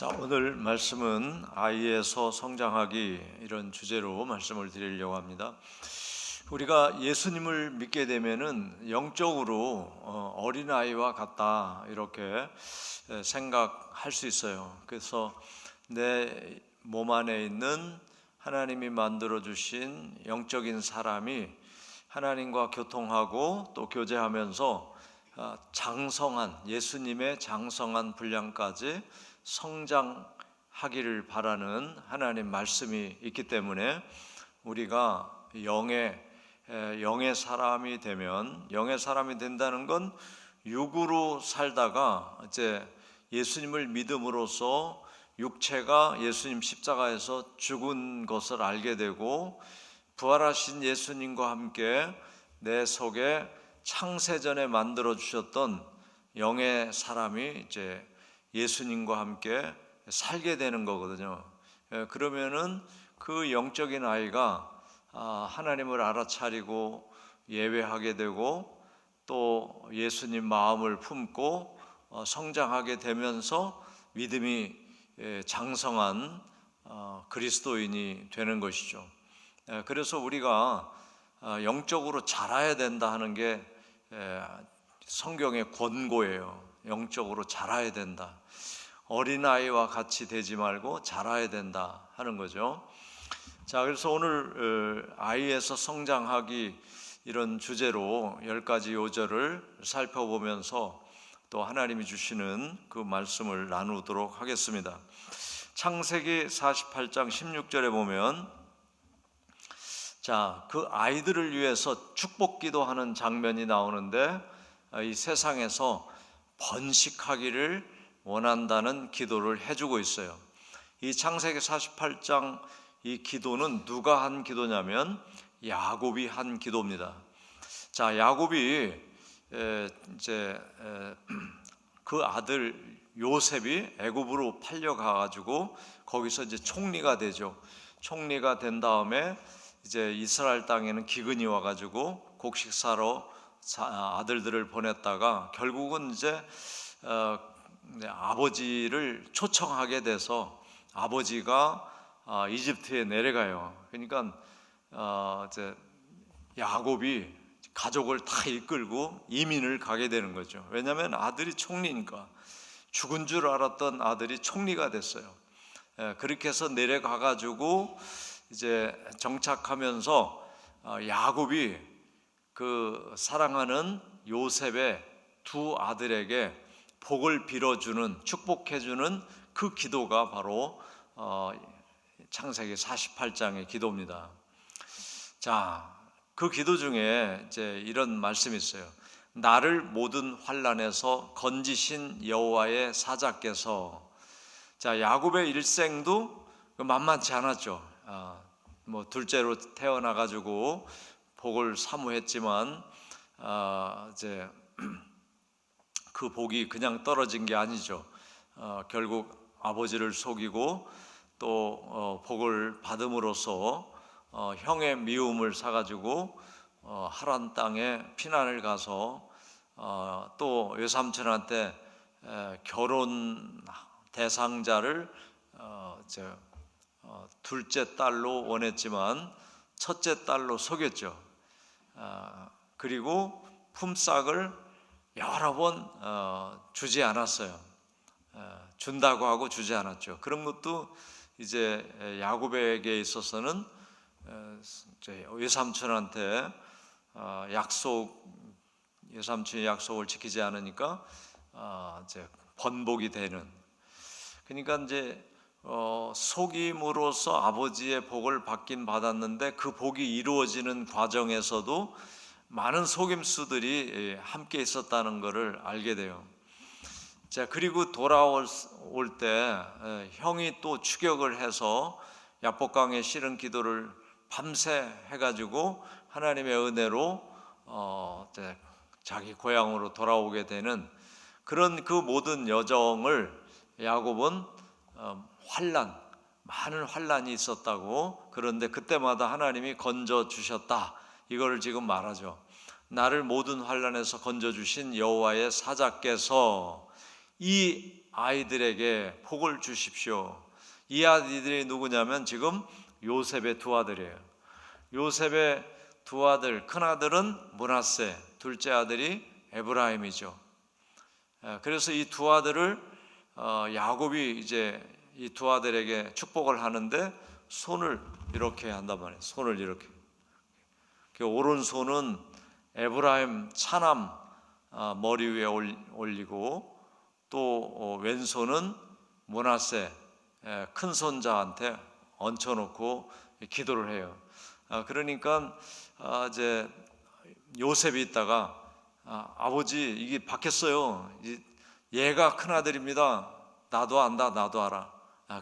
자, 오늘 말씀은 아이에서 성장하기 이런 주제로 말씀을 드리려고 합니다. 우리가 예수님을 믿게 되면은 영적으로 어린아이와 같다 이렇게 생각할 수 있어요. 그래서 내 몸 안에 있는 하나님이 만들어 주신 영적인 사람이 하나님과 교통하고 또 교제하면서 장성한 예수님의 장성한 분량까지 성장하기를 바라는 하나님 말씀이 있기 때문에 우리가 영의 사람이 되면, 영의 사람이 된다는 건 육으로 살다가 이제 예수님을 믿음으로써 육체가 예수님 십자가에서 죽은 것을 알게 되고 부활하신 예수님과 함께 내 속에 창세전에 만들어 주셨던 영의 사람이 이제 예수님과 함께 살게 되는 거거든요. 그러면은 그 영적인 아이가 하나님을 알아차리고 예배하게 되고 또 예수님 마음을 품고 성장하게 되면서 믿음이 장성한 그리스도인이 되는 것이죠. 그래서 우리가 영적으로 자라야 된다 하는 게 성경의 권고예요. 영적으로 자라야 된다. 어린아이와 같이 되지 말고 자라야 된다 하는 거죠. 자, 그래서 오늘 아이에서 성장하기 이런 주제로 10가지 요절을 살펴보면서 또 하나님이 주시는 그 말씀을 나누도록 하겠습니다. 창세기 48장 16절에 보면 자, 그 아이들을 위해서 축복 기도하는 장면이 나오는데 이 세상에서 번식하기를 원한다는 기도를 해주고 있어요. 이 창세기 48장 이 기도는 누가 한 기도냐면 야곱이 한 기도입니다. 자, 야곱이 이제 그 아들 요셉이 애굽으로 팔려가 가지고 거기서 이제 총리가 되죠. 총리가 된 다음에 이제 이스라엘 땅에는 기근이 와 가지고 곡식 사러 아들들을 보냈다가 결국은 이제 아버지를 초청하게 돼서 아버지가 이집트에 내려가요. 그러니까 이제 야곱이 가족을 다 이끌고 이민을 가게 되는 거죠. 왜냐하면 아들이 총리니까. 죽은 줄 알았던 아들이 총리가 됐어요. 그렇게 해서 내려가 가지고 이제 정착하면서 야곱이 그 사랑하는 요셉의 두 아들에게 복을 빌어주는, 축복해주는 그 기도가 바로 창세기 48장의 기도입니다. 자, 그 기도 중에 이제 이런 말씀이 있어요. 나를 모든 환난에서 건지신 여호와의 사자께서. 자, 야곱의 일생도 만만치 않았죠. 뭐 둘째로 태어나 가지고 복을 사모했지만 이제 그 복이 그냥 떨어진 게 아니죠. 결국 아버지를 속이고 또 복을 받음으로써 형의 미움을 사가지고 하란 땅에 피난을 가서 또 외삼촌한테 결혼 대상자를 둘째 딸로 원했지만 첫째 딸로 속였죠. 그리고 품삯을 여러 번 주지 않았어요. 준다고 하고 주지 않았죠. 그런 것도 이제 야곱에게 있어서는 외삼촌한테 외삼촌의 약속을 지키지 않으니까 이제 번복이 되는. 그러니까 이제 속임으로써 아버지의 복을 받긴 받았는데 그 복이 이루어지는 과정에서도 많은 속임수들이 함께 있었다는 것을 알게 돼요. 자, 그리고 돌아올 때 형이 또 추격을 해서 야복강에 실은 기도를 밤새 해가지고 하나님의 은혜로 자기 고향으로 돌아오게 되는 그런 그 모든 여정을 야곱은 많은 환난이 있었다고, 그런데 그때마다 하나님이 건져 주셨다 이거를 지금 말하죠. 나를 모든 환난에서 건져 주신 여호와의 사자께서. 이 아이들에게 복을 주십시오. 이 아이들이 누구냐면 지금 요셉의 두 아들이에요. 요셉의 두 아들, 큰 아들은 므낫세, 둘째 아들이 에브라임이죠. 그래서 이 두 아들을 야곱이 이제 이 두 아들에게 축복을 하는데 손을 이렇게 한단 말이에요. 손을 이렇게. 오른손은 에브라임 차남 머리 위에 올리고, 또 왼손은 므낫세 큰 손자한테 얹혀놓고 기도를 해요. 그러니까 이제 요셉이 있다가 아버지 이게 바뀌었어요. 얘가 큰 아들입니다. 나도 안다, 나도 알아.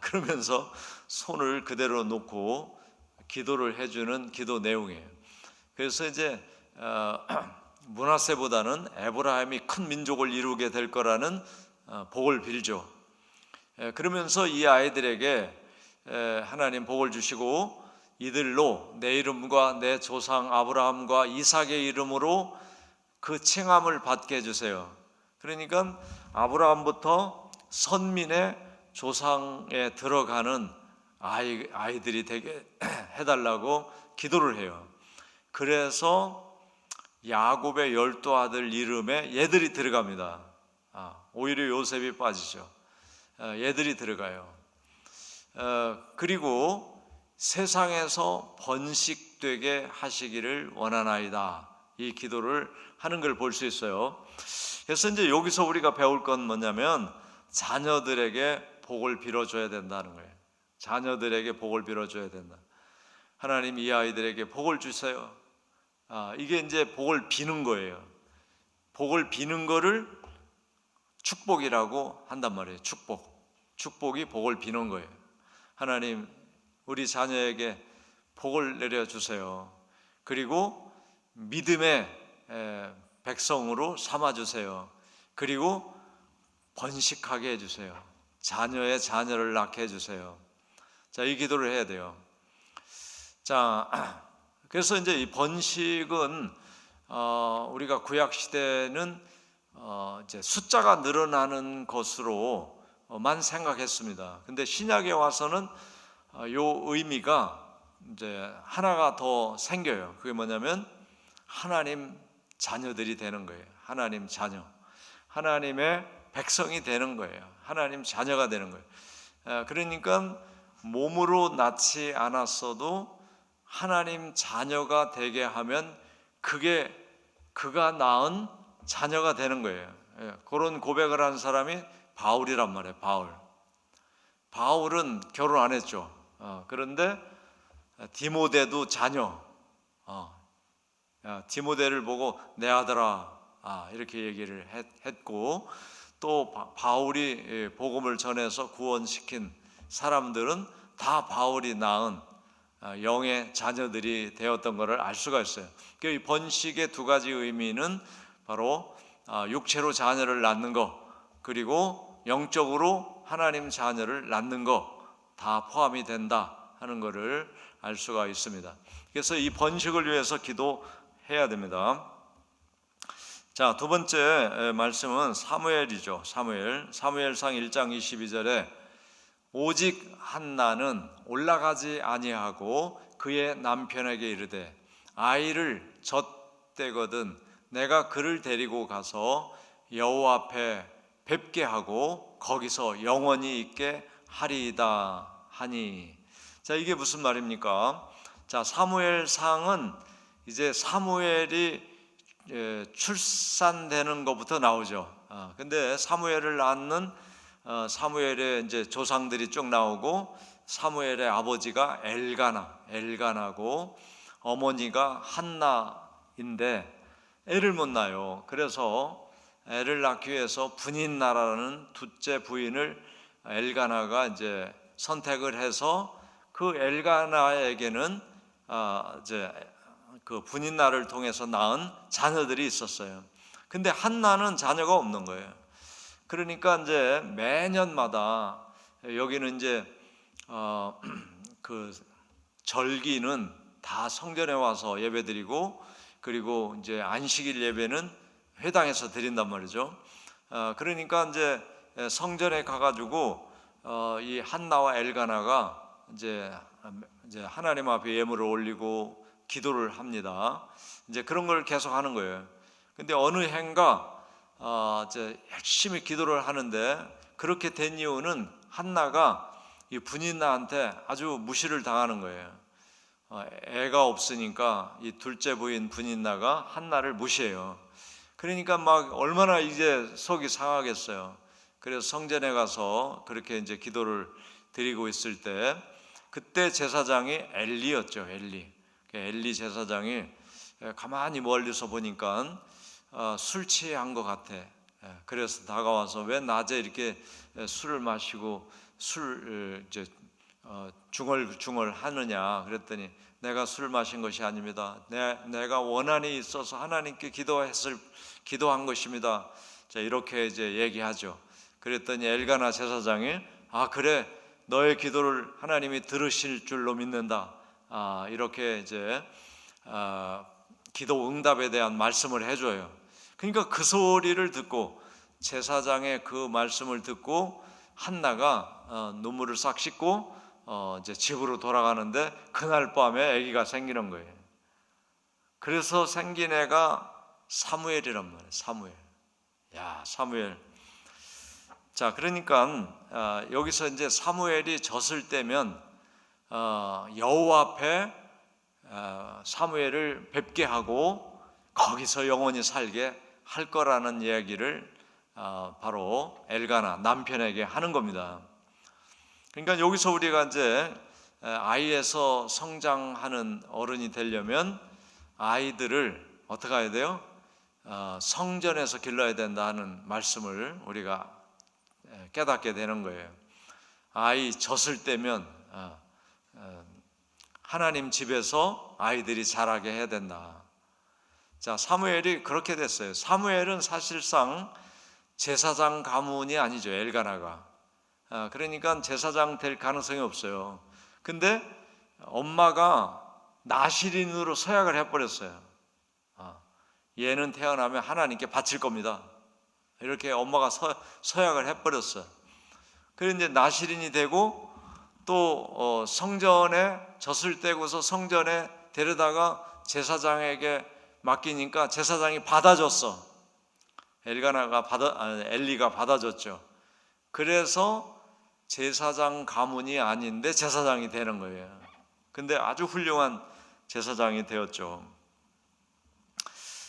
그러면서 손을 그대로 놓고 기도를 해주는 기도 내용이에요. 그래서 이제 므낫세보다는 에브라임이 큰 민족을 이루게 될 거라는 복을 빌죠. 그러면서 이 아이들에게 하나님 복을 주시고 이들로 내 이름과 내 조상 아브라함과 이삭의 이름으로 그 칭함을 받게 해주세요. 그러니까 아브라함부터 선민의 조상에 들어가는 아이들이 되게 해달라고 기도를 해요. 그래서 야곱의 12 아들 이름에 얘들이 들어갑니다. 오히려 요셉이 빠지죠. 얘들이 들어가요. 그리고 세상에서 번식되게 하시기를 원하나이다, 이 기도를 하는 걸 볼 수 있어요. 그래서 이제 여기서 우리가 배울 건 뭐냐면 자녀들에게 복을 빌어줘야 된다는 거예요. 자녀들에게 복을 빌어줘야 된다. 하나님 이 아이들에게 복을 주세요. 이게 이제 복을 비는 거예요. 복을 비는 거를 축복이라고 한단 말이에요. 축복이 복을 비는 거예요. 하나님 우리 자녀에게 복을 내려주세요. 그리고 믿음의 백성으로 삼아주세요. 그리고 번식하게 해주세요. 자녀의 자녀를 낳게 해주세요. 자, 이 기도를 해야 돼요. 자, 그래서 이제 이 번식은 우리가 구약 시대는 이제 숫자가 늘어나는 것으로만 생각했습니다. 근데 신약에 와서는 요 의미가 이제 하나가 더 생겨요. 그게 뭐냐면 하나님 자녀들이 되는 거예요. 하나님 자녀, 하나님의 백성이 되는 거예요. 하나님 자녀가 되는 거예요. 그러니까 몸으로 낳지 않았어도 하나님 자녀가 되게 하면 그게 그가 낳은 자녀가 되는 거예요. 그런 고백을 한 사람이 바울이란 말이에요. 바울은 결혼 안 했죠. 그런데 디모데도 자녀, 디모데를 보고 내 아들아 이렇게 얘기를 했고, 또 바울이 복음을 전해서 구원시킨 사람들은 다 바울이 낳은 영의 자녀들이 되었던 것을 알 수가 있어요. 이 번식의 두 가지 의미는 바로 육체로 자녀를 낳는 것, 그리고 영적으로 하나님 자녀를 낳는 것 다 포함이 된다 하는 것을 알 수가 있습니다. 그래서 이 번식을 위해서 기도해야 됩니다. 자, 두 번째 말씀은 사무엘이죠. 사무엘상 1장 22절에 오직 한나는 올라가지 아니하고 그의 남편에게 이르되 아이를 젖대거든 내가 그를 데리고 가서 여호와 앞에 뵙게 하고 거기서 영원히 있게 하리이다 하니. 자, 이게 무슨 말입니까? 자, 사무엘상은 이제 사무엘이 출산되는 것부터 나오죠. 근데 사무엘을 낳는 사무엘의 이제 조상들이 쭉 나오고, 사무엘의 아버지가 엘가나고 어머니가 한나인데 애를 못 낳아요. 그래서 애를 낳기 위해서 분인나라는 둘째 부인을 엘가나가 이제 선택을 해서 그 엘가나에게는 이제 그 분인나를 통해서 낳은 자녀들이 있었어요. 근데 한나는 자녀가 없는 거예요. 그러니까 이제 매년마다 여기는 이제 그 절기는 다 성전에 와서 예배드리고, 그리고 이제 안식일 예배는 회당에서 드린단 말이죠. 그러니까 이제 성전에 가가지고 이 한나와 엘가나가 이제 하나님 앞에 예물을 올리고 기도를 합니다. 이제 그런 걸 계속 하는 거예요. 근데 어느 해인가 이제 열심히 기도를 하는데, 그렇게 된 이유는 한나가 이 분인나한테 아주 무시를 당하는 거예요. 애가 없으니까 이 둘째 부인 분인나가 한나를 무시해요. 그러니까 막 얼마나 이제 속이 상하겠어요. 그래서 성전에 가서 그렇게 이제 기도를 드리고 있을 때, 그때 제사장이 엘리였죠. 엘리 제사장이 가만히 멀리서 보니까 술 취한 것 같아. 그래서 다가와서 왜 낮에 이렇게 술을 마시고 술 이제 중얼중얼 하느냐 그랬더니, 내가 술 마신 것이 아닙니다. 내가 원한이 있어서 하나님께 기도한 것입니다. 자, 이렇게 이제 얘기하죠. 그랬더니 엘가나 제사장이 그래, 너의 기도를 하나님이 들으실 줄로 믿는다. 이렇게 이제 기도 응답에 대한 말씀을 해줘요. 그러니까 그 소리를 듣고, 제사장의 그 말씀을 듣고 한나가 눈물을 싹 씻고 이제 집으로 돌아가는데, 그날 밤에 아기가 생기는 거예요. 그래서 생긴 애가 사무엘이란 말이에요. 사무엘. 자, 그러니까 여기서 이제 사무엘이 졌을 때면 여호와 앞에 사무엘을 뵙게 하고 거기서 영원히 살게 할 거라는 이야기를 바로 엘가나 남편에게 하는 겁니다. 그러니까 여기서 우리가 이제 아이에서 성장하는 어른이 되려면 아이들을 어떻게 해야 돼요? 성전에서 길러야 된다는 말씀을 우리가 깨닫게 되는 거예요. 아이 졌을 때면 하나님 집에서 아이들이 자라게 해야 된다. 자, 사무엘이 그렇게 됐어요. 사무엘은 사실상 제사장 가문이 아니죠. 엘가나가. 그러니까 제사장 될 가능성이 없어요. 근데 엄마가 나실인으로 서약을 해버렸어요. 얘는 태어나면 하나님께 바칠 겁니다. 이렇게 엄마가 서약을 해버렸어요. 그래서 이제 나실인이 되고, 또 성전에 졌을 때고서 성전에 데려다가 제사장에게 맡기니까 제사장이 받아줬어. 엘리가 받아줬죠. 그래서 제사장 가문이 아닌데 제사장이 되는 거예요. 근데 아주 훌륭한 제사장이 되었죠.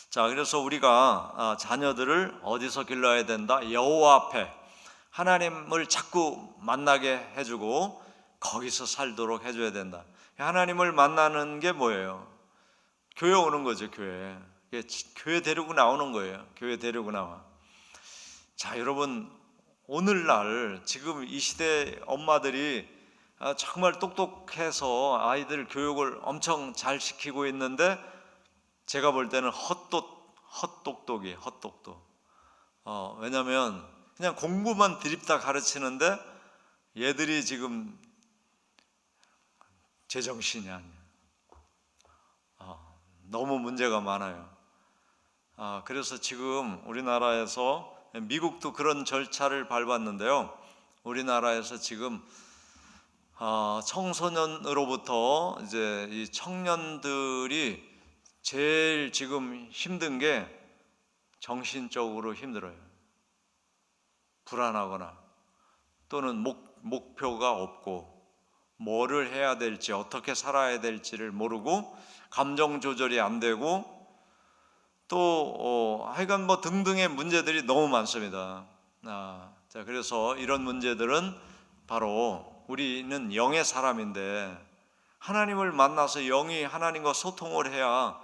자, 그래서 우리가 자녀들을 어디서 길러야 된다? 여호와 앞에 하나님을 자꾸 만나게 해주고 거기서 살도록 해줘야 된다. 하나님을 만나는 게 뭐예요? 교회 오는 거죠. 교회 데리고 나오는 거예요. 교회 데리고 나와. 자, 여러분, 오늘날 지금 이 시대 엄마들이 정말 똑똑해서 아이들 교육을 엄청 잘 시키고 있는데, 제가 볼 때는 헛똑똑이에요. 왜냐하면 그냥 공부만 드립다 가르치는데 얘들이 지금 제정신이 아니에요. 너무 문제가 많아요. 그래서 지금 우리나라에서, 미국도 그런 절차를 밟았는데요, 우리나라에서 지금 청소년으로부터 이제 이 청년들이 제일 지금 힘든 게 정신적으로 힘들어요. 불안하거나 또는 목표가 없고 뭐를 해야 될지, 어떻게 살아야 될지를 모르고 감정 조절이 안 되고 또 하여간 뭐 등등의 문제들이 너무 많습니다. 자, 그래서 이런 문제들은 바로, 우리는 영의 사람인데 하나님을 만나서 영이 하나님과 소통을 해야,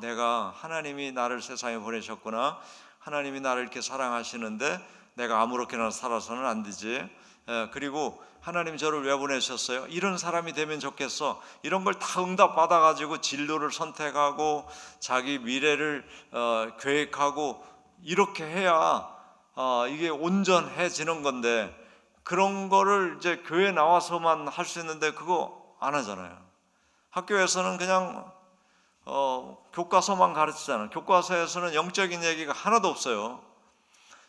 내가 하나님이 나를 세상에 보내셨구나, 하나님이 나를 이렇게 사랑하시는데 내가 아무렇게나 살아서는 안 되지, 그리고 하나님 저를 왜 보내셨어요? 이런 사람이 되면 좋겠어. 이런 걸 다 응답받아 가지고 진로를 선택하고 자기 미래를 계획하고 이렇게 해야 이게 온전해지는 건데, 그런 거를 이제 교회 나와서만 할 수 있는데 그거 안 하잖아요. 학교에서는 그냥 교과서만 가르치잖아요. 교과서에서는 영적인 얘기가 하나도 없어요.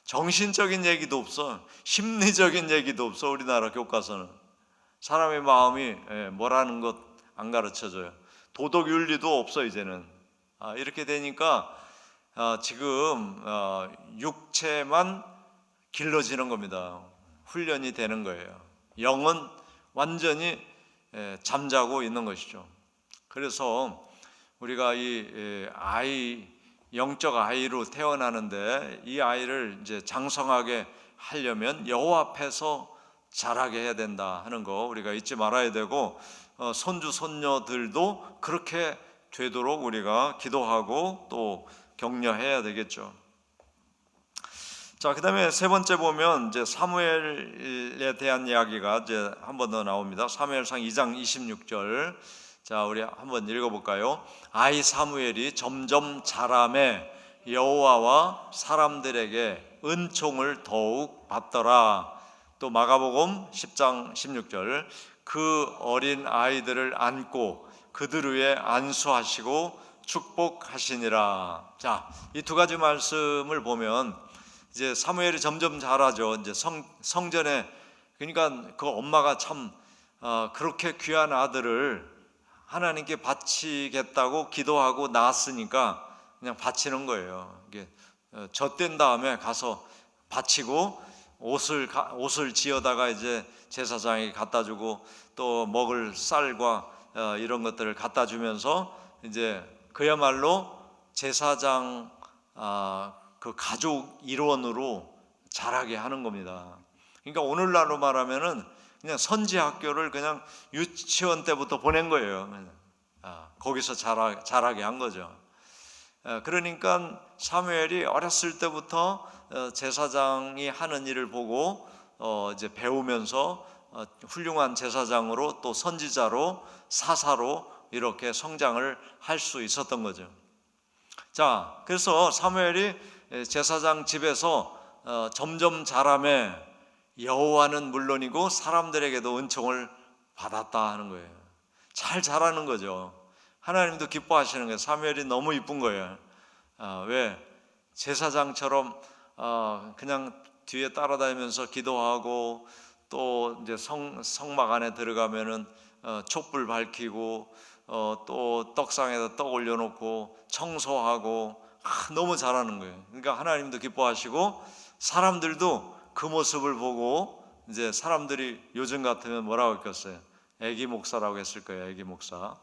정신적인 얘기도 없어. 심리적인 얘기도 없어. 우리나라 교과서는 사람의 마음이 뭐라는 것 안 가르쳐줘요. 도덕 윤리도 없어 이제는. 이렇게 되니까 지금 육체만 길러지는 겁니다. 훈련이 되는 거예요. 영은 완전히 잠자고 있는 것이죠. 그래서 우리가 이 영적 아이로 태어나는데 이 아이를 이제 장성하게 하려면 여호와 앞에서 자라게 해야 된다 하는 거 우리가 잊지 말아야 되고, 손주 손녀들도 그렇게 되도록 우리가 기도하고 또 격려해야 되겠죠. 자, 그다음에 세 번째 보면 이제 사무엘에 대한 이야기가 이제 한 번 더 나옵니다. 사무엘상 2장 26절. 자, 우리 한번 읽어볼까요? 아이 사무엘이 점점 자라매 여호와와 사람들에게 은총을 더욱 받더라. 또 마가복음 10장 16절. 그 어린 아이들을 안고 그들 위에 안수하시고 축복하시니라. 자, 이 두 가지 말씀을 보면 이제 사무엘이 점점 자라죠. 이제 성전에, 그러니까 그 엄마가 참 그렇게 귀한 아들을 하나님께 바치겠다고 기도하고 낳았으니까 그냥 바치는 거예요. 이게 젖된 다음에 가서 바치고 옷을 지어다가 이제 제사장에게 갖다 주고 또 먹을 쌀과 이런 것들을 갖다 주면서 이제 그야말로 제사장 그 가족 일원으로 자라게 하는 겁니다. 그러니까 오늘날로 말하면은 그냥 선지 학교를 그냥 유치원 때부터 보낸 거예요. 거기서 자라게 한 거죠. 그러니까 사무엘이 어렸을 때부터 제사장이 하는 일을 보고 이제 배우면서 훌륭한 제사장으로 또 선지자로 사사로 이렇게 성장을 할 수 있었던 거죠. 자, 그래서 사무엘이 제사장 집에서 점점 자라매 여호와는 물론이고 사람들에게도 은총을 받았다 하는 거예요. 잘 자라는 거죠. 하나님도 기뻐하시는 거예요. 사무엘이 너무 이쁜 거예요. 왜? 제사장처럼 그냥 뒤에 따라다니면서 기도하고 또 이제 성막 안에 들어가면은 촛불 밝히고 또 떡상에다 떡 올려놓고 청소하고 너무 잘하는 거예요. 그러니까 하나님도 기뻐하시고 사람들도 그 모습을 보고 이제 사람들이 요즘 같으면 뭐라고 했겠어요? 애기 목사라고 했을 거예요. 애기 목사.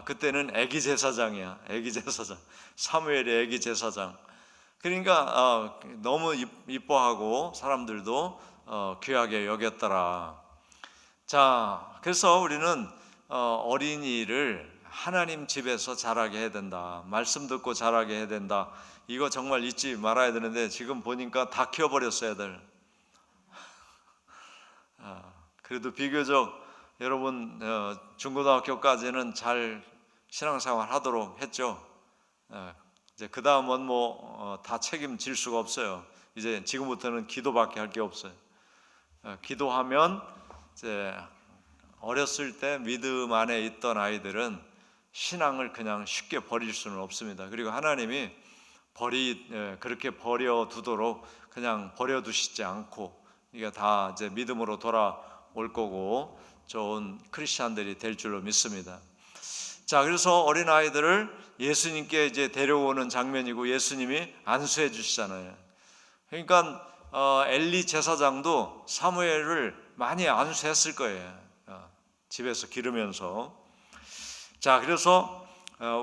그때는 애기 제사장이야. 애기 제사장. 사무엘이 애기 제사장. 그러니까 너무 이뻐하고 사람들도 귀하게 여겼더라. 자, 그래서 우리는 어린이를 하나님 집에서 자라게 해야 된다. 말씀 듣고 자라게 해야 된다. 이거 정말 잊지 말아야 되는데 지금 보니까 다 키워버렸어요, 애들. 그래도 비교적 여러분 중고등학교까지는 잘 신앙생활 하도록 했죠. 이제 그 다음은 뭐 다 책임질 수가 없어요. 이제 지금부터는 기도밖에 할 게 없어요. 기도하면 이제 어렸을 때 믿음 안에 있던 아이들은 신앙을 그냥 쉽게 버릴 수는 없습니다. 그리고 하나님이 그렇게 버려두도록 그냥 버려두시지 않고 이게 다 이제 믿음으로 돌아올 거고 좋은 크리스찬들이 될 줄로 믿습니다. 자, 그래서 어린 아이들을 예수님께 이제 데려오는 장면이고 예수님이 안수해 주시잖아요. 그러니까 엘리 제사장도 사무엘을 많이 안수했을 거예요. 집에서 기르면서. 자, 그래서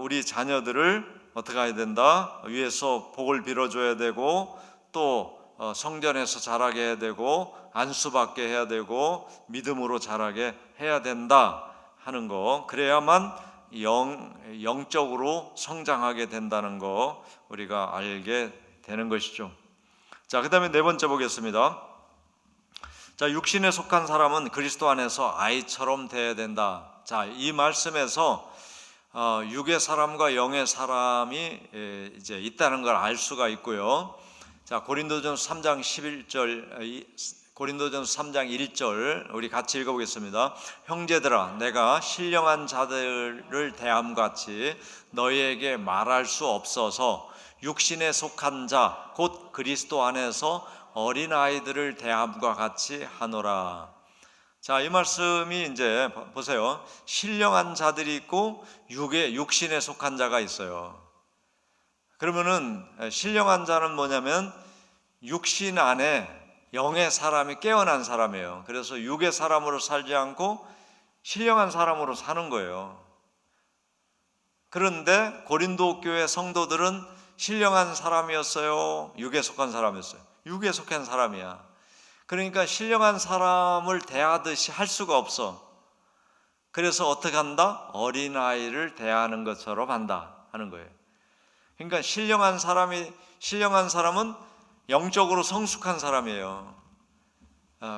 우리 자녀들을 어떻게 해야 된다? 위에서 복을 빌어줘야 되고 또 성전에서 자라게 해야 되고 안수받게 해야 되고 믿음으로 자라게 해야 된다 하는 거. 그래야만 영적으로 성장하게 된다는 거 우리가 알게 되는 것이죠. 자, 그 다음에 네 번째 보겠습니다. 자, 육신에 속한 사람은 그리스도 안에서 아이처럼 되어야 된다. 자, 이 말씀에서 육의 사람과 영의 사람이 이제 있다는 걸 알 수가 있고요. 자, 고린도전서 3장 11절 고린도전서 3장 1절 우리 같이 읽어보겠습니다. 형제들아, 내가 신령한 자들을 대함같이 너희에게 말할 수 없어서 육신에 속한 자 곧 그리스도 안에서 어린아이들을 대함과 같이 하노라. 자, 이 말씀이 이제 보세요. 신령한 자들이 있고 육신에 속한 자가 있어요. 그러면은 신령한 자는 뭐냐면 육신 안에 영의 사람이 깨어난 사람이에요. 그래서 육의 사람으로 살지 않고 신령한 사람으로 사는 거예요. 그런데 고린도 교회 성도들은 신령한 사람이었어요? 육에 속한 사람이었어요? 육에 속한 사람이야. 그러니까 신령한 사람을 대하듯이 할 수가 없어. 그래서 어떻게 한다? 어린아이를 대하는 것처럼 한다 하는 거예요. 그러니까 신령한 사람은 영적으로 성숙한 사람이에요.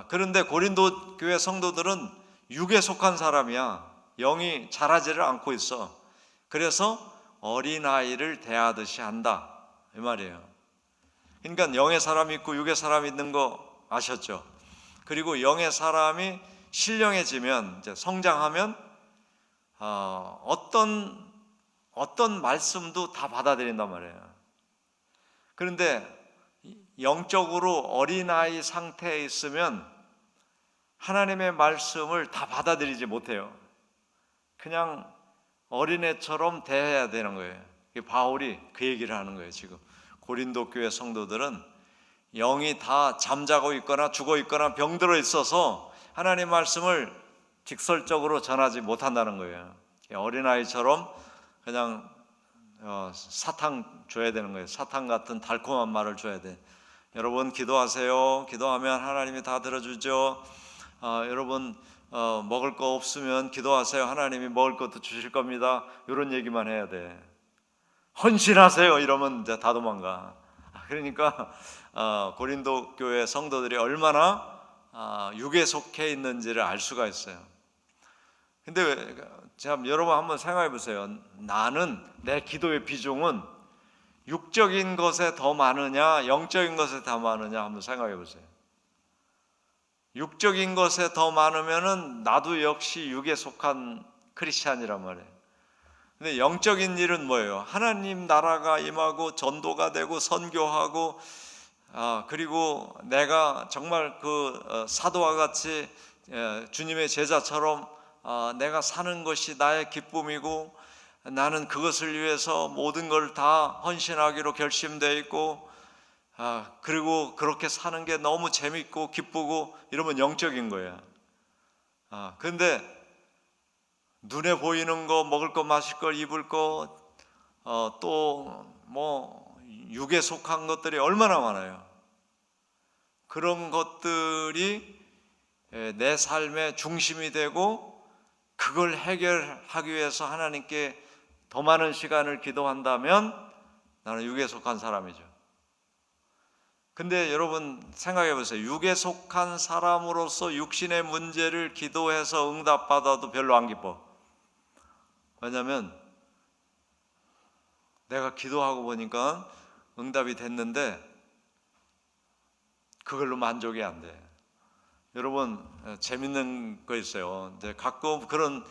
그런데 고린도 교회 성도들은 육에 속한 사람이야. 영이 자라지를 않고 있어. 그래서 어린아이를 대하듯이 한다 이 말이에요. 그러니까 영의 사람이 있고 육의 사람이 있는 거 아셨죠? 그리고 영의 사람이 신령해지면, 이제 성장하면 어떤 말씀도 다 받아들인단 말이에요. 그런데 영적으로 어린아이 상태에 있으면 하나님의 말씀을 다 받아들이지 못해요. 그냥 어린애처럼 대해야 되는 거예요. 바울이 그 얘기를 하는 거예요. 지금 고린도 교회 성도들은 영이 다 잠자고 있거나 죽어 있거나 병들어 있어서 하나님 말씀을 직설적으로 전하지 못한다는 거예요. 어린아이처럼 그냥 사탕 줘야 되는 거예요. 사탕 같은 달콤한 말을 줘야 돼. 여러분 기도하세요. 기도하면 하나님이 다 들어주죠. 여러분 먹을 거 없으면 기도하세요. 하나님이 먹을 것도 주실 겁니다. 이런 얘기만 해야 돼. 헌신하세요 이러면 이제 다 도망가. 그러니까 고린도 교회 성도들이 얼마나 육에 속해 있는지를 알 수가 있어요. 근데 참 여러분 한번 생각해 보세요. 나는 내 기도의 비중은 육적인 것에 더 많으냐 영적인 것에 더 많으냐 한번 생각해 보세요. 육적인 것에 더 많으면은 나도 역시 육에 속한 크리스찬이란 말이에요. 근데 영적인 일은 뭐예요? 하나님 나라가 임하고 전도가 되고 선교하고 그리고 내가 정말 그 사도와 같이 주님의 제자처럼 내가 사는 것이 나의 기쁨이고 나는 그것을 위해서 모든 걸 다 헌신하기로 결심되어 있고 그리고 그렇게 사는 게 너무 재밌고 기쁘고 이러면 영적인 거야. 그런데 눈에 보이는 거, 먹을 거, 마실 거, 입을 거, 또 뭐 육에 속한 것들이 얼마나 많아요. 그런 것들이 내 삶의 중심이 되고 그걸 해결하기 위해서 하나님께 더 많은 시간을 기도한다면 나는 육에 속한 사람이죠. 근데 여러분 생각해 보세요. 육에 속한 사람으로서 육신의 문제를 기도해서 응답받아도 별로 안 기뻐. 왜냐하면 내가 기도하고 보니까 응답이 됐는데 그걸로 만족이 안 돼. 여러분 재밌는 거 있어요. 이제 가끔 그런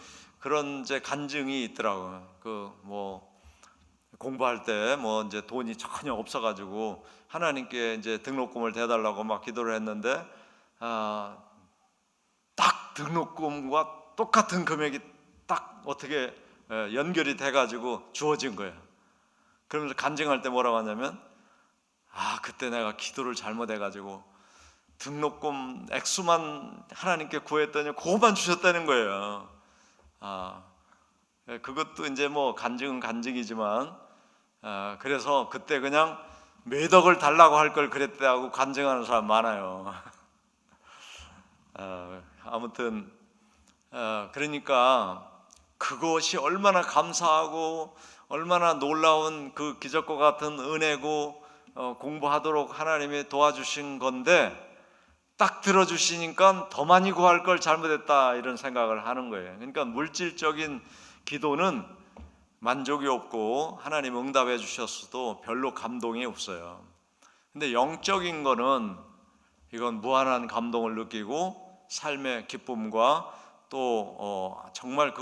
이제 간증이 있더라고요. 그 뭐 공부할 때 뭐 이제 돈이 전혀 없어가지고 하나님께 이제 등록금을 대달라고 막 기도를 했는데 딱 등록금과 똑같은 금액이 딱 어떻게 연결이 돼가지고 주어진 거예요. 그러면서 간증할 때 뭐라고 하냐면 그때 내가 기도를 잘못해가지고 등록금 액수만 하나님께 구했더니 그거만 주셨다는 거예요. 그것도 이제 뭐 간증은 간증이지만 그래서 그때 그냥 몇 억을 달라고 할 걸 그랬다고 간증하는 사람 많아요. 아무튼 그러니까 그것이 얼마나 감사하고 얼마나 놀라운 그 기적과 같은 은혜고 공부하도록 하나님이 도와주신 건데 딱 들어주시니까 더 많이 구할 걸 잘못했다 이런 생각을 하는 거예요. 그러니까 물질적인 기도는 만족이 없고 하나님 응답해 주셨어도 별로 감동이 없어요. 근데 영적인 거는 이건 무한한 감동을 느끼고 삶의 기쁨과 또 정말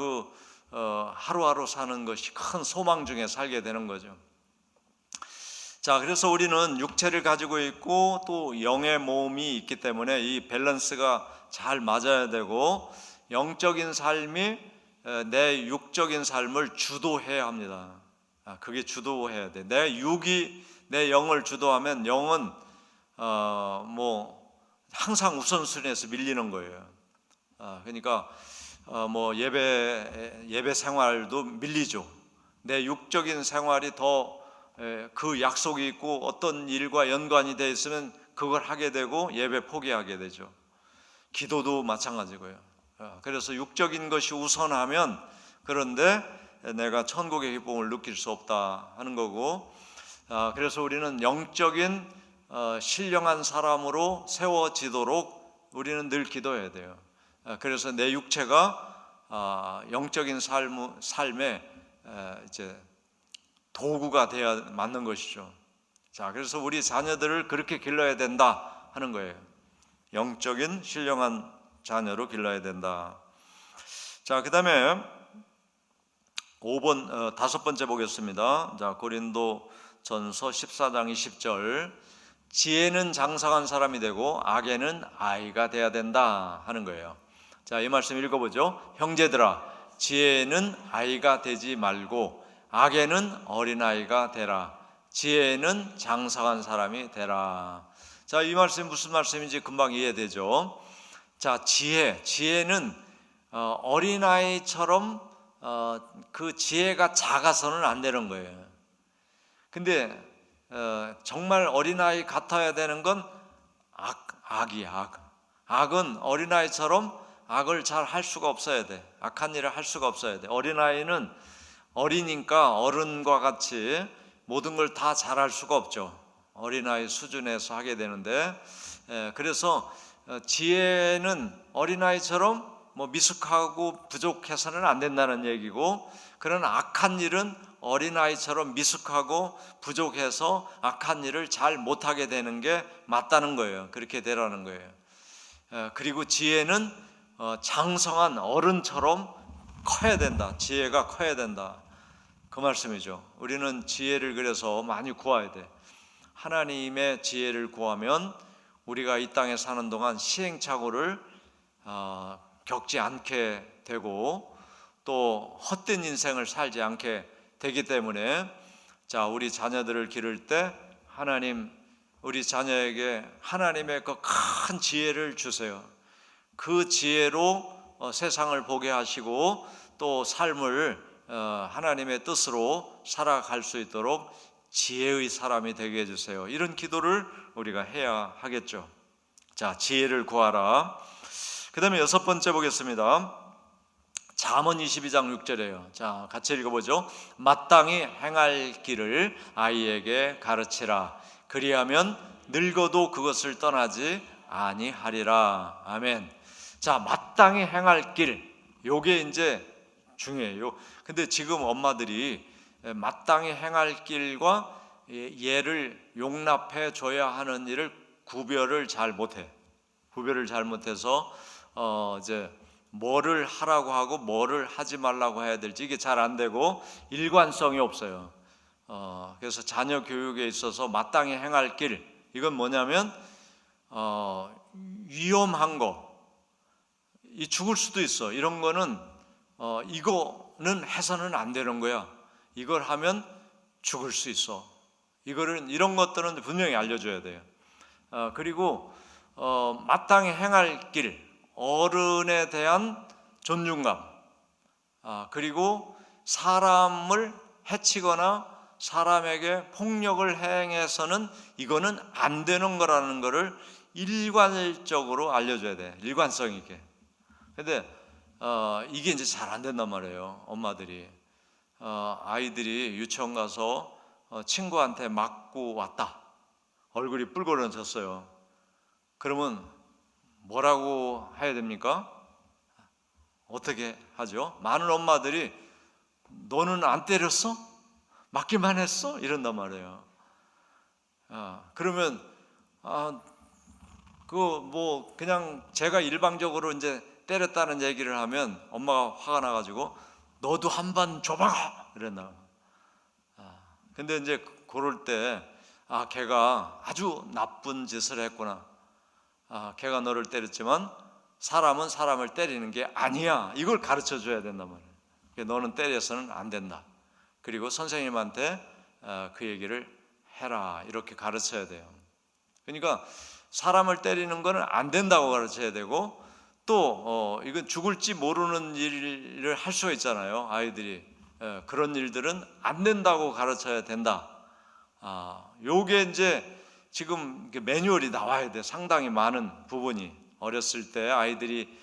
하루하루 사는 것이 큰 소망 중에 살게 되는 거죠. 자, 그래서 우리는 육체를 가지고 있고 또 영의 몸이 있기 때문에 이 밸런스가 잘 맞아야 되고, 영적인 삶이 내 육적인 삶을 주도해야 합니다. 그게 주도해야 돼. 내 육이 내 영을 주도하면 영은 항상 우선순위에서 밀리는 거예요. 그러니까 예배 생활도 밀리죠. 내 육적인 생활이 더 그 약속이 있고 어떤 일과 연관이 되어 있으면 그걸 하게 되고 예배 포기하게 되죠. 기도도 마찬가지고요. 그래서 육적인 것이 우선하면, 그런데 내가 천국의 기쁨을 느낄 수 없다 하는 거고, 그래서 우리는 영적인 신령한 사람으로 세워지도록 우리는 늘 기도해야 돼요. 그래서 내 육체가 영적인 삶의 이제 도구가 되어야 맞는 것이죠. 자, 그래서 우리 자녀들을 그렇게 길러야 된다 하는 거예요. 영적인 신령한 자녀로 길러야 된다. 자, 그 다음에 5번, 다섯 번째 보겠습니다. 자, 고린도전서 14장 20절. 지혜는 장성한 사람이 되고 악에는 아이가 돼야 된다 하는 거예요. 자, 이 말씀 읽어보죠. 형제들아, 지혜는 아이가 되지 말고 악에는 어린아이가 되라. 지혜는 장성한 사람이 되라. 자, 이 말씀이 무슨 말씀인지 금방 이해되죠. 자, 지혜는 어린아이처럼 그 지혜가 작아서는 안 되는 거예요. 근데 정말 어린아이 같아야 되는 건 악이야. 악은 어린아이처럼 악을 잘 할 수가 없어야 돼. 악한 일을 할 수가 없어야 돼. 어린아이는 어리니까 어른과 같이 모든 걸 다 잘할 수가 없죠. 어린아이 수준에서 하게 되는데, 그래서 지혜는 어린아이처럼 미숙하고 부족해서는 안 된다는 얘기고, 그러나 악한 일은 어린아이처럼 미숙하고 부족해서 악한 일을 잘 못하게 되는 게 맞다는 거예요. 그렇게 되라는 거예요. 그리고 지혜는 장성한 어른처럼 커야 된다. 지혜가 커야 된다. 그 말씀이죠. 우리는 지혜를 그래서 많이 구해야 돼. 하나님의 지혜를 구하면 우리가 이 땅에 사는 동안 시행착오를 겪지 않게 되고 또 헛된 인생을 살지 않게 되기 때문에, 자, 우리 자녀들을 기를 때 하나님, 우리 자녀에게 하나님의 그 큰 지혜를 주세요. 그 지혜로 세상을 보게 하시고 또 삶을 하나님의 뜻으로 살아갈 수 있도록 지혜의 사람이 되게 해주세요. 이런 기도를 우리가 해야 하겠죠. 자, 지혜를 구하라. 그 다음에 여섯 번째 보겠습니다. 잠언 22장 6절이에요. 자, 같이 읽어보죠. 마땅히 행할 길을 아이에게 가르치라. 그리하면 늙어도 그것을 떠나지 아니하리라. 아멘. 자, 마땅히 행할 길, 요게 이제 중요해요. 근데 지금 엄마들이 마땅히 행할 길과 얘를 용납해 줘야 하는 일을 구별을 잘 못해. 구별을 잘 못해서 이제 뭐를 하라고 하고 뭐를 하지 말라고 해야 될지 이게 잘 안 되고 일관성이 없어요. 그래서 자녀 교육에 있어서 마땅히 행할 길, 이건 뭐냐면 위험한 거, 이 죽을 수도 있어. 이런 거는 이거는 해서는 안 되는 거야. 이걸 하면 죽을 수 있어. 이런 것들은 분명히 알려줘야 돼요. 그리고 마땅히 행할 길, 어른에 대한 존중감, 그리고 사람을 해치거나 사람에게 폭력을 행해서는 이거는 안 되는 거라는 거를 일관적으로 알려줘야 돼. 일관성 있게. 근데 이게 이제 잘 안 된단 말이에요. 엄마들이 아이들이 유치원 가서 친구한테 맞고 왔다. 얼굴이 뿔거려졌어요. 그러면 뭐라고 해야 됩니까? 어떻게 하죠? 많은 엄마들이 너는 안 때렸어? 맞기만 했어? 이런단 말이에요. 그러면 뭐 그냥 제가 일방적으로 이제 때렸다는 얘기를 하면 엄마가 화가 나가지고 너도 한 번 줘봐 그랬나. 근데 이제 그럴 때 걔가 아주 나쁜 짓을 했구나. 걔가 너를 때렸지만 사람은 사람을 때리는 게 아니야. 이걸 가르쳐 줘야 된단 말이에요. 너는 때려서는 안 된다. 그리고 선생님한테 그 얘기를 해라. 이렇게 가르쳐야 돼요. 그러니까 사람을 때리는 거는 안 된다고 가르쳐야 되고, 또 이건 죽을지 모르는 일을 할 수가 있잖아요. 아이들이 그런 일들은 안 된다고 가르쳐야 된다. 요게 이제 지금 매뉴얼이 나와야 돼. 상당히 많은 부분이 어렸을 때 아이들이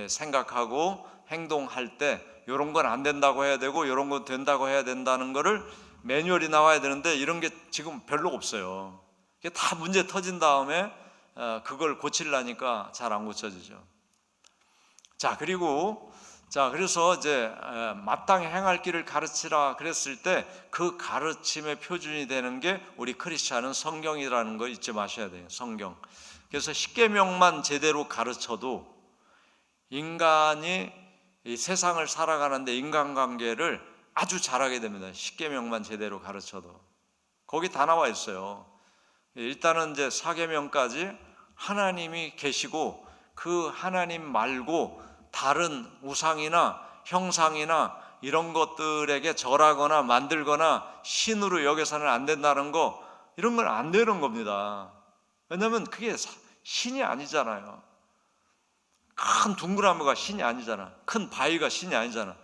생각하고 행동할 때 이런 건 안 된다고 해야 되고 이런 건 된다고 해야 된다는 거를 매뉴얼이 나와야 되는데 이런 게 지금 별로 없어요. 이게 다 문제 터진 다음에 그걸 고치려니까 잘 안 고쳐지죠. 그래서 이제 마땅히 행할 길을 가르치라 그랬을 때 그 가르침의 표준이 되는 게 우리 크리스찬은 성경이라는 거 잊지 마셔야 돼요. 성경. 그래서 십계명만 제대로 가르쳐도 인간이 이 세상을 살아가는데 인간관계를 아주 잘하게 됩니다. 십계명만 제대로 가르쳐도. 거기 다 나와 있어요. 일단은 이제 사계명까지 하나님이 계시고 그 하나님 말고 다른 우상이나 형상이나 이런 것들에게 절하거나 만들거나 신으로 여겨서는 안 된다는 거, 이런 건 안 되는 겁니다. 왜냐하면 그게 신이 아니잖아요. 큰 둥그라미가 신이 아니잖아. 큰 바위가 신이 아니잖아.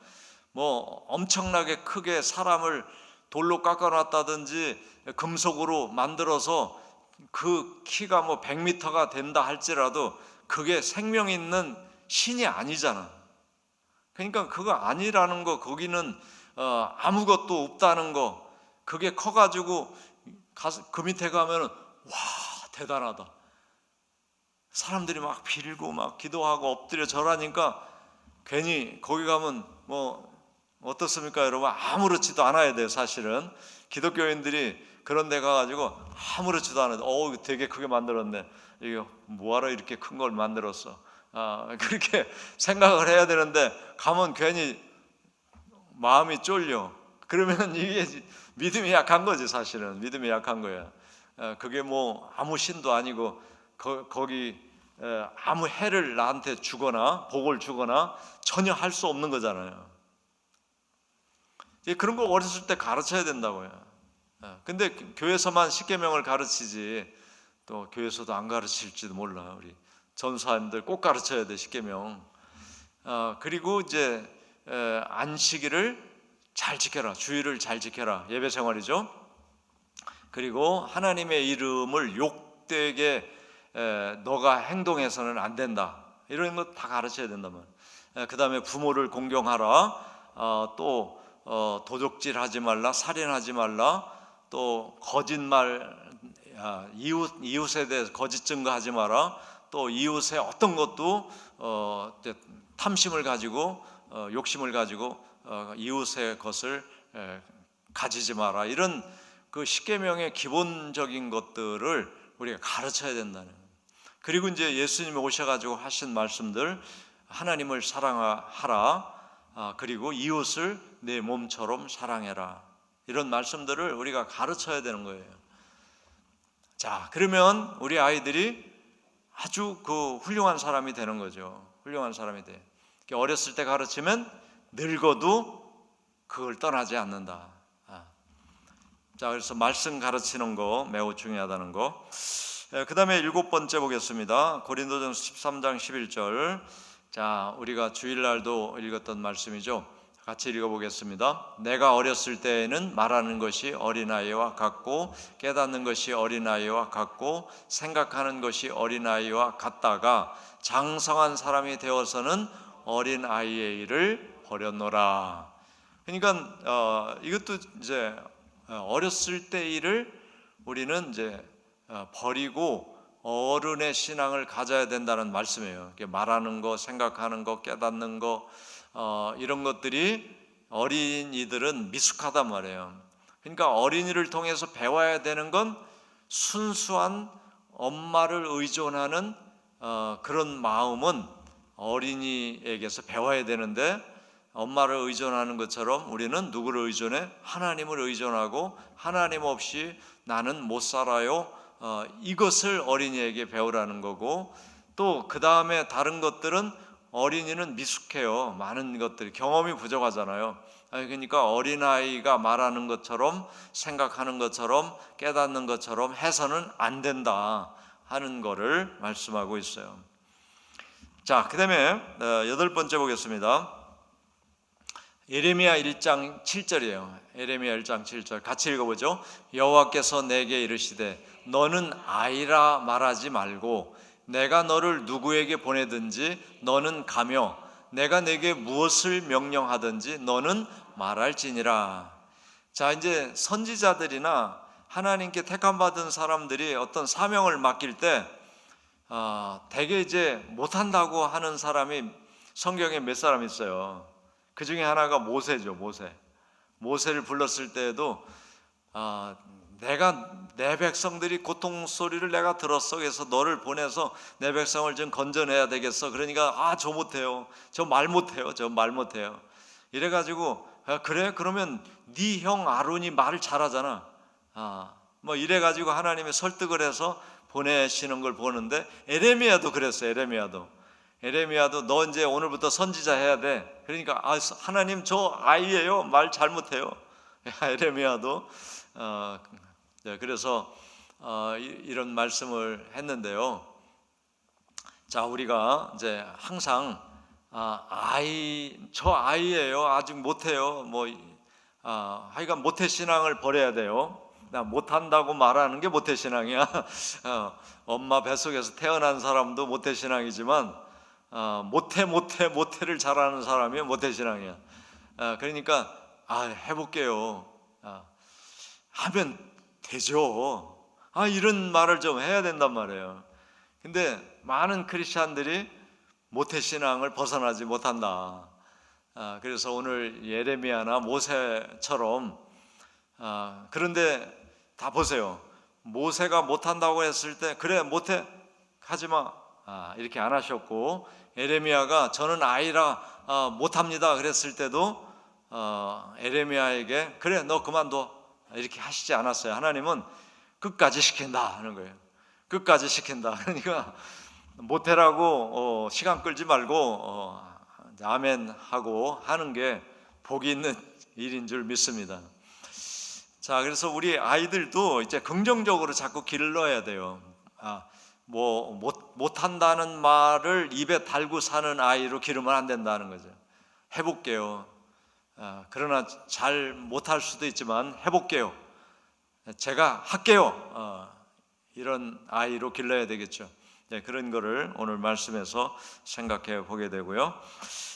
뭐 엄청나게 크게 사람을 돌로 깎아놨다든지 금속으로 만들어서 그 키가 뭐 100m가 된다 할지라도 그게 생명 있는 신이 아니잖아. 그러니까 그거 아니라는 거, 거기는 아무것도 없다는 거, 그게 커가지고 그 밑에 가면은 와 대단하다. 사람들이 막 빌고 막 기도하고 엎드려 절하니까 괜히 거기 가면 뭐 어떻습니까 여러분? 아무렇지도 않아야 돼요. 사실은 기독교인들이 그런 데 가가지고 아무렇지도 않아요. 되게 크게 만들었네. 이거 뭐하러 이렇게 큰 걸 만들었어. 그렇게 생각을 해야 되는데 가면 괜히 마음이 쫄려. 그러면 이게 믿음이 약한 거지. 사실은 믿음이 약한 거야. 그게 뭐 아무 신도 아니고 거기 아무 해를 나한테 주거나 복을 주거나 전혀 할 수 없는 거잖아요. 그런 걸 어렸을 때 가르쳐야 된다고요. 근데 교회에서만 십계명을 가르치지 또 교회에서도 안 가르칠지도 몰라. 우리 전사님들 꼭 가르쳐야 돼 십계명. 그리고 이제 안식일을 잘 지켜라. 주일을 잘 지켜라. 예배 생활이죠. 그리고 하나님의 이름을 욕되게 너가 행동해서는 안 된다. 이런 거 다 가르쳐야 된다면. 그 다음에 부모를 공경하라. 또 도적질하지 말라. 살인하지 말라. 또 거짓말, 이웃에 대해서 거짓 증거하지 마라. 또 이웃의 어떤 것도 탐심을 가지고 욕심을 가지고 이웃의 것을 가지지 마라. 이런 그 십계명의 기본적인 것들을 우리가 가르쳐야 된다는. 그리고 이제 예수님이 오셔가지고 하신 말씀들, 하나님을 사랑하라. 그리고 이웃을 내 몸처럼 사랑해라. 이런 말씀들을 우리가 가르쳐야 되는 거예요. 자, 그러면 우리 아이들이 아주 그 훌륭한 사람이 되는 거죠. 훌륭한 사람이 돼. 어렸을 때 가르치면 늙어도 그걸 떠나지 않는다. 자, 그래서 말씀 가르치는 거 매우 중요하다는 거. 그 다음에 7번째 보겠습니다. 고린도전서 13장 11절. 자, 우리가 주일날도 읽었던 말씀이죠. 같이 읽어보겠습니다. 내가 어렸을 때에는 말하는 것이 어린아이와 같고 깨닫는 것이 어린아이와 같고 생각하는 것이 어린아이와 같다가 장성한 사람이 되어서는 어린아이의 일을 버렸노라. 그러니까 이것도 이제 어렸을 때 일을 우리는 이제 버리고 어른의 신앙을 가져야 된다는 말씀이에요. 말하는 거, 생각하는 거, 깨닫는 거, 이런 것들이 어린이들은 미숙하단 말이에요. 그러니까 어린이를 통해서 배워야 되는 건 순수한 엄마를 의존하는 그런 마음은 어린이에게서 배워야 되는데, 엄마를 의존하는 것처럼 우리는 누구를 의존해? 하나님을 의존하고 하나님 없이 나는 못 살아요. 이것을 어린이에게 배우라는 거고, 또 그 다음에 다른 것들은 어린이는 미숙해요. 많은 것들이 경험이 부족하잖아요. 그러니까 어린아이가 말하는 것처럼 생각하는 것처럼 깨닫는 것처럼 해서는 안 된다 하는 것을 말씀하고 있어요. 자, 그 다음에 8번째 보겠습니다. 예레미야 1장 7절이에요. 예레미야 1장 7절 같이 읽어보죠. 여호와께서 내게 이르시되 너는 아이라 말하지 말고 내가 너를 누구에게 보내든지 너는 가며 내가 내게 무엇을 명령하든지 너는 말할지니라. 자, 이제 선지자들이나 하나님께 택함 받은 사람들이 어떤 사명을 맡길 때 대개 이제 못한다고 하는 사람이 성경에 몇 사람 있어요. 그 중에 하나가 모세죠. 모세를 불렀을 때에도 내가 내 백성들이 고통 소리를 내가 들었어. 그래서 너를 보내서 내 백성을 좀 건져내야 되겠어. 그러니까 저 못해요. 저 말 못해요. 이래가지고 그래? 그러면 네 형 아론이 말을 잘하잖아. 뭐 이래가지고 하나님이 설득을 해서 보내시는 걸 보는데, 에레미야도 그랬어요. 에레미야도 너 이제 오늘부터 선지자 해야 돼. 그러니까 하나님 저 아이예요. 말 잘못해요. 에레미야도 그래서 이런 말씀을 했는데요. 자, 우리가 이제 항상 저 아이예요. 아직 못해요. 하여간 모태신앙을 버려야 돼요. 나 못한다고 말하는 게 모태신앙이야. 엄마 뱃속에서 태어난 사람도 모태신앙이지만 모태를 잘하는 사람이 모태신앙이야. 그러니까 해볼게요. 하면 되죠. 이런 말을 좀 해야 된단 말이에요. 근데 많은 크리스찬들이 모태신앙을 벗어나지 못한다. 그래서 오늘 예레미야나 모세처럼 그런데 다 보세요. 모세가 못한다고 했을 때 그래 못해 하지마 이렇게 안 하셨고, 에레미야가 저는 아이라 못합니다 그랬을 때도 에레미야에게 그래 너 그만둬 이렇게 하시지 않았어요. 하나님은 끝까지 시킨다 하는 거예요. 끝까지 시킨다. 그러니까 못해라고 시간 끌지 말고 아멘 하고 하는 게 복이 있는 일인 줄 믿습니다. 자, 그래서 우리 아이들도 이제 긍정적으로 자꾸 길러야 돼요. 못한다는 말을 입에 달고 사는 아이로 기르면 안 된다는 거죠. 해볼게요. 그러나 잘 못할 수도 있지만 해볼게요. 제가 할게요. 이런 아이로 길러야 되겠죠. 그런 거를 오늘 말씀에서 생각해 보게 되고요.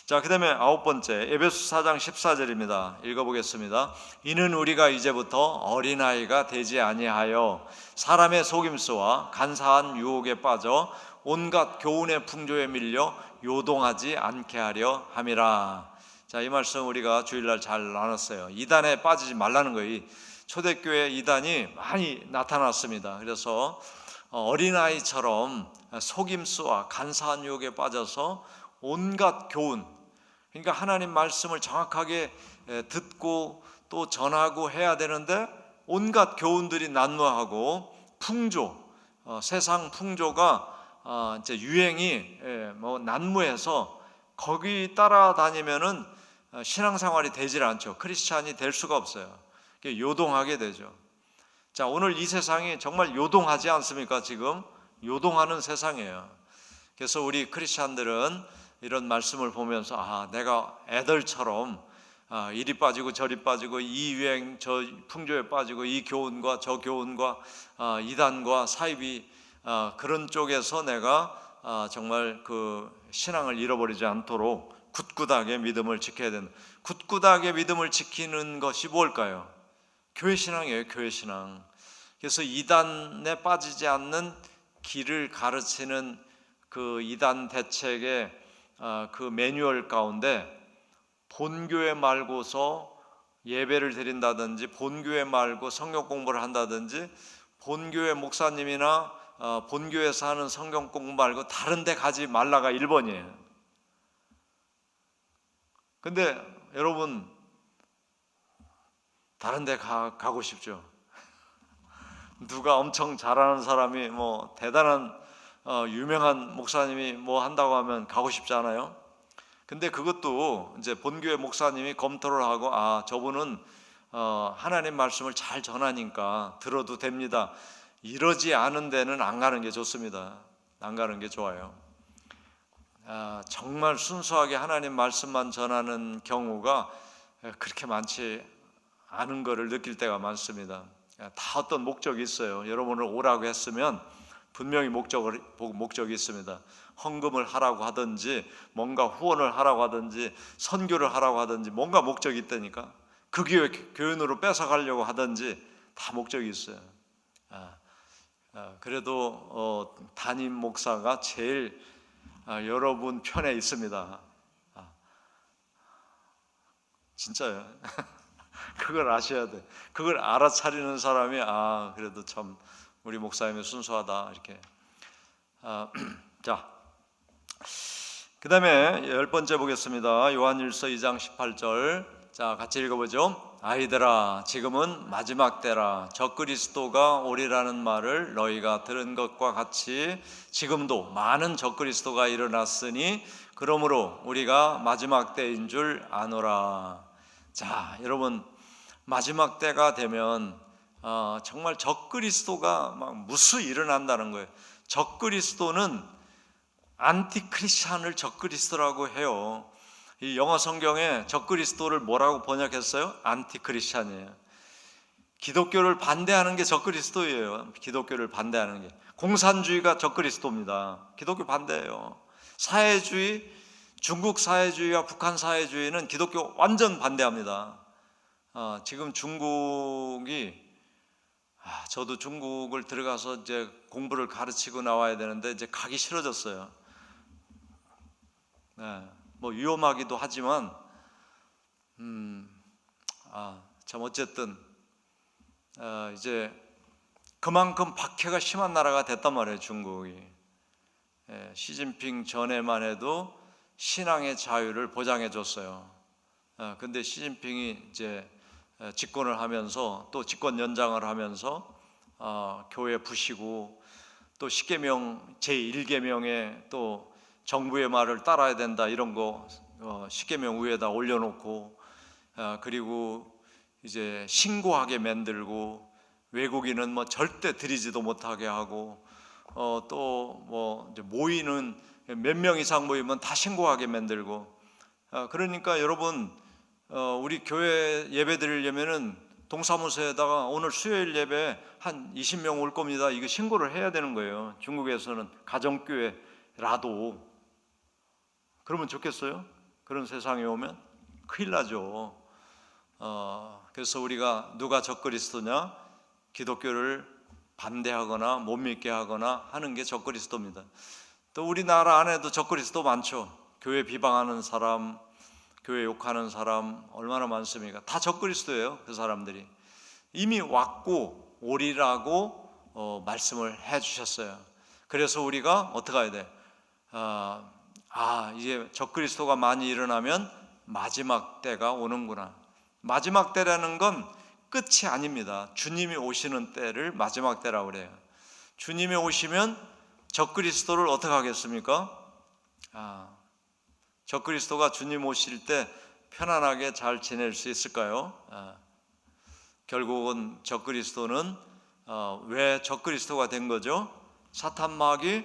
자, 그 다음에 9번째 에베소 4장 14절입니다. 읽어보겠습니다. 이는 우리가 이제부터 어린아이가 되지 아니하여 사람의 속임수와 간사한 유혹에 빠져 온갖 교훈의 풍조에 밀려 요동하지 않게 하려 함이라. 자, 이 말씀 우리가 주일날 잘 나눴어요. 이단에 빠지지 말라는 거예요. 초대교회 이단이 많이 나타났습니다. 그래서 어린아이처럼 속임수와 간사한 유혹에 빠져서 온갖 교훈, 그러니까 하나님 말씀을 정확하게 듣고 또 전하고 해야 되는데 온갖 교훈들이 난무하고 풍조, 세상 풍조가 이제 유행이 난무해서 거기 따라다니면은 신앙생활이 되질 않죠. 크리스찬이 될 수가 없어요. 요동하게 되죠. 자, 오늘 이 세상이 정말 요동하지 않습니까? 지금 요동하는 세상이에요. 그래서 우리 크리스찬들은 이런 말씀을 보면서 내가 애들처럼 이리 빠지고 저리 빠지고 이 유행 저 풍조에 빠지고 이 교훈과 저 교훈과 이단과 사이비 그런 쪽에서 내가 정말 그 신앙을 잃어버리지 않도록 굳굳하게 믿음을 지켜야 된다. 굳굳하게 믿음을 지키는 것이 뭘까요? 교회 신앙이에요. 교회 신앙. 그래서 이단에 빠지지 않는 길을 가르치는 그 이단 대책의 그 매뉴얼 가운데 본교회 말고서 예배를 드린다든지 본교회 말고 성경 공부를 한다든지 본교회 목사님이나 본교에서 하는 성경 공부 말고 다른 데 가지 말라가 1번이에요. 근데 여러분 다른 데 가고 싶죠? 누가 엄청 잘하는 사람이 뭐 대단한 유명한 목사님이 뭐 한다고 하면 가고 싶지 않아요? 근데 그것도 이제 본교회 목사님이 검토를 하고 저분은 하나님 말씀을 잘 전하니까 들어도 됩니다. 이러지 않은 데는 안 가는 게 좋습니다. 안 가는 게 좋아요. 정말 순수하게 하나님 말씀만 전하는 경우가 그렇게 많지 않은 것을 느낄 때가 많습니다. 다 어떤 목적이 있어요. 여러분을 오라고 했으면 분명히 목적이 있습니다. 헌금을 하라고 하든지 뭔가 후원을 하라고 하든지 선교를 하라고 하든지 뭔가 목적이 있다니까. 그 교인으로 뺏어가려고 하든지 다 목적이 있어요. 그래도 담임 목사가 제일 여러분 편에 있습니다. 진짜요. 그걸 아셔야 돼. 그걸 알아차리는 사람이 그래도 참 우리 목사님이 순수하다 이렇게. 자, 그 다음에 10번째 보겠습니다. 요한일서 2장 18절. 자, 같이 읽어보죠. 아이들아, 지금은 마지막 때라. 적그리스도가 오리라는 말을 너희가 들은 것과 같이 지금도 많은 적그리스도가 일어났으니 그러므로 우리가 마지막 때인 줄 아노라. 자, 여러분 마지막 때가 되면 정말 적그리스도가 막 무수 일어난다는 거예요. 적그리스도는 안티크리스찬을 적그리스도라고 해요. 이 영어 성경에 적그리스도를 뭐라고 번역했어요? 안티크리스찬이에요. 기독교를 반대하는 게 적그리스도예요. 기독교를 반대하는 게. 공산주의가 적그리스도입니다. 기독교 반대예요. 사회주의, 중국 사회주의와 북한 사회주의는 기독교 완전 반대합니다. 지금 중국이 저도 중국을 들어가서 이제 공부를 가르치고 나와야 되는데 이제 가기 싫어졌어요. 뭐 위험하기도 하지만 참 어쨌든 이제 그만큼 박해가 심한 나라가 됐단 말이에요. 중국이. 시진핑 전에만 해도 신앙의 자유를 보장해 줬어요. 근데 시진핑이 이제 집권을 하면서 또 집권 연장을 하면서 교회 부시고 또 10계명 제1계명에 또 정부의 말을 따라야 된다 이런 거 10계명 위에다 올려놓고 그리고 이제 신고하게 만들고 외국인은 뭐 절대 들이지도 못하게 하고 또 뭐 모이는 몇 명 이상 모이면 다 신고하게 만들고 그러니까 여러분 우리 교회 예배 드리려면은 동사무소에다가 오늘 수요일 예배 한 20명 올 겁니다. 이거 신고를 해야 되는 거예요. 중국에서는 가정교회라도. 그러면 좋겠어요? 그런 세상에 오면 큰일 나죠. 그래서 우리가 누가 적그리스도냐? 기독교를 반대하거나 못 믿게 하거나 하는 게 적그리스도입니다. 또 우리나라 안에도 적그리스도 많죠. 교회 비방하는 사람, 교회 욕하는 사람 얼마나 많습니까? 다 적그리스도예요. 그 사람들이 이미 왔고 오리라고 말씀을 해주셨어요. 그래서 우리가 어떻게 해야 돼? 이제 적그리스도가 많이 일어나면 마지막 때가 오는구나. 마지막 때라는 건 끝이 아닙니다. 주님이 오시는 때를 마지막 때라고 그래요. 주님이 오시면 적그리스도를 어떻게 하겠습니까? 적그리스도가 주님 오실 때 편안하게 잘 지낼 수 있을까요? 결국은 적그리스도는 왜 적그리스도가 된 거죠? 사탄마귀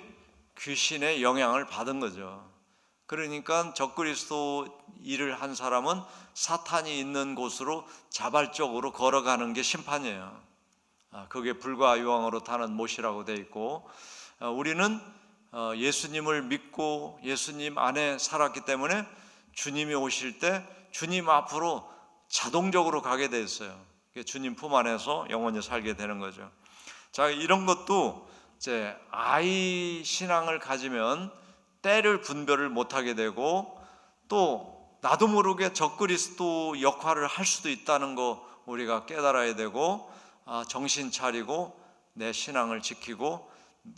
귀신의 영향을 받은 거죠. 그러니까 적그리스도 일을 한 사람은 사탄이 있는 곳으로 자발적으로 걸어가는 게 심판이에요. 그게 불과 유황으로 타는 못이라고 되어 있고 우리는 예수님을 믿고 예수님 안에 살았기 때문에 주님이 오실 때 주님 앞으로 자동적으로 가게 돼 있어요. 주님 품 안에서 영원히 살게 되는 거죠. 자, 이런 것도 이제 아이 신앙을 가지면 때를 분별을 못하게 되고 또 나도 모르게 적그리스도 역할을 할 수도 있다는 거 우리가 깨달아야 되고 정신 차리고 내 신앙을 지키고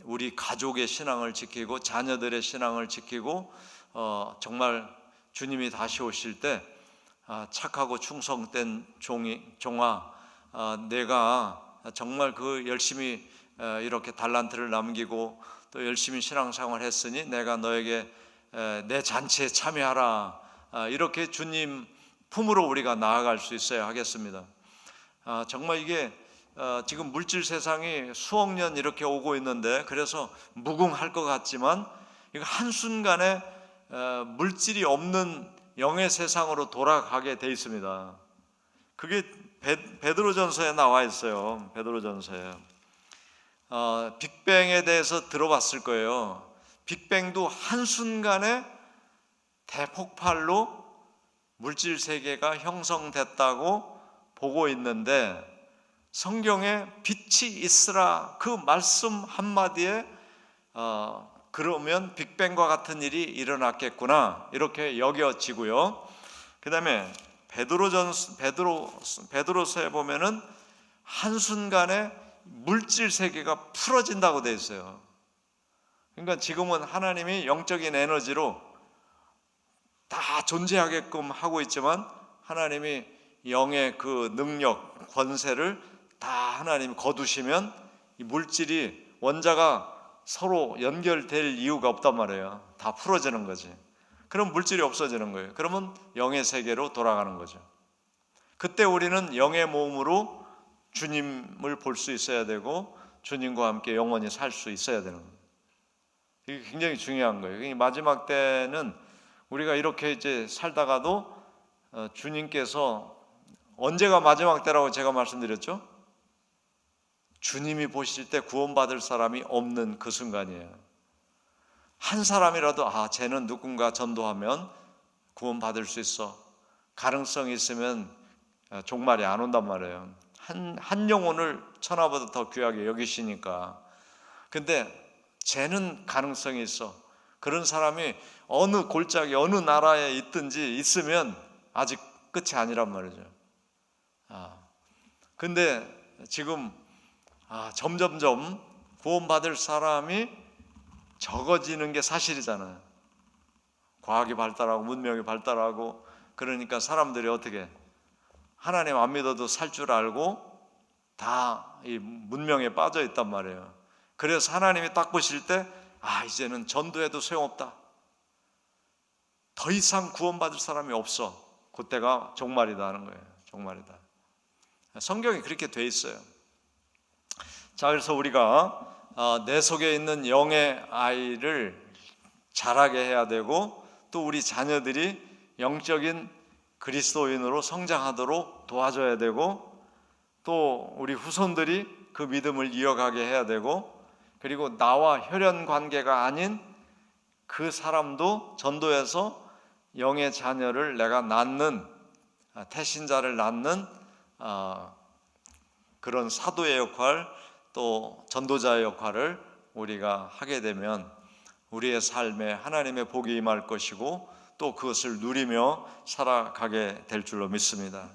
우리 가족의 신앙을 지키고 자녀들의 신앙을 지키고 정말 주님이 다시 오실 때 착하고 충성된 종아, 내가 정말 그 열심히 이렇게 달란트를 남기고 또 열심히 신앙생활을 했으니 내가 너에게 내 잔치에 참여하라, 이렇게 주님 품으로 우리가 나아갈 수 있어야 하겠습니다. 정말 이게 지금 물질 세상이 수억 년 이렇게 오고 있는데, 그래서 무궁할 것 같지만 이거 한순간에 물질이 없는 영의 세상으로 돌아가게 돼 있습니다. 그게 베드로전서에 나와 있어요. 베드로전서에 빅뱅에 대해서 들어봤을 거예요. 빅뱅도 한순간에 대폭발로 물질 세계가 형성됐다고 보고 있는데, 성경에 빛이 있으라 그 말씀 한마디에 그러면 빅뱅과 같은 일이 일어났겠구나, 이렇게 여겨지고요. 그 다음에 베드로서에 보면은 한순간에 물질 세계가 풀어진다고 되어 있어요. 그러니까 지금은 하나님이 영적인 에너지로 다 존재하게끔 하고 있지만, 하나님이 영의 그 능력, 권세를 다 하나님이 거두시면 이 물질이 원자가 서로 연결될 이유가 없단 말이에요. 다 풀어지는 거지. 그럼 물질이 없어지는 거예요. 그러면 영의 세계로 돌아가는 거죠. 그때 우리는 영의 몸으로 주님을 볼 수 있어야 되고 주님과 함께 영원히 살 수 있어야 되는 거예요. 이게 굉장히 중요한 거예요. 마지막 때는 우리가 이렇게 이제 살다가도 주님께서, 언제가 마지막 때라고 제가 말씀드렸죠? 주님이 보실 때 구원받을 사람이 없는 그 순간이에요. 한 사람이라도 쟤는 누군가 전도하면 구원받을 수 있어, 가능성이 있으면 종말이 안 온단 말이에요. 한 영혼을 천하보다 더 귀하게 여기시니까. 근데 쟤는 가능성이 있어, 그런 사람이 어느 골짜기 어느 나라에 있든지 있으면 아직 끝이 아니란 말이죠. 근데 지금 점점점 구원받을 사람이 적어지는 게 사실이잖아요. 과학이 발달하고 문명이 발달하고 그러니까 사람들이 어떻게 하나님 안 믿어도 살 줄 알고 다 이 문명에 빠져 있단 말이에요. 그래서 하나님이 딱 보실 때 이제는 전도해도 소용없다, 더 이상 구원받을 사람이 없어, 그때가 종말이다 하는 거예요. 종말이다. 성경이 그렇게 돼 있어요. 자, 그래서 우리가 내 속에 있는 영의 아이를 자라게 해야 되고, 또 우리 자녀들이 영적인 그리스도인으로 성장하도록 도와줘야 되고, 또 우리 후손들이 그 믿음을 이어가게 해야 되고, 그리고 나와 혈연 관계가 아닌 그 사람도 전도해서 영의 자녀를 내가 낳는, 태신자를 낳는 그런 사도의 역할, 또 전도자의 역할을 우리가 하게 되면 우리의 삶에 하나님의 복이 임할 것이고 또 그것을 누리며 살아가게 될 줄로 믿습니다.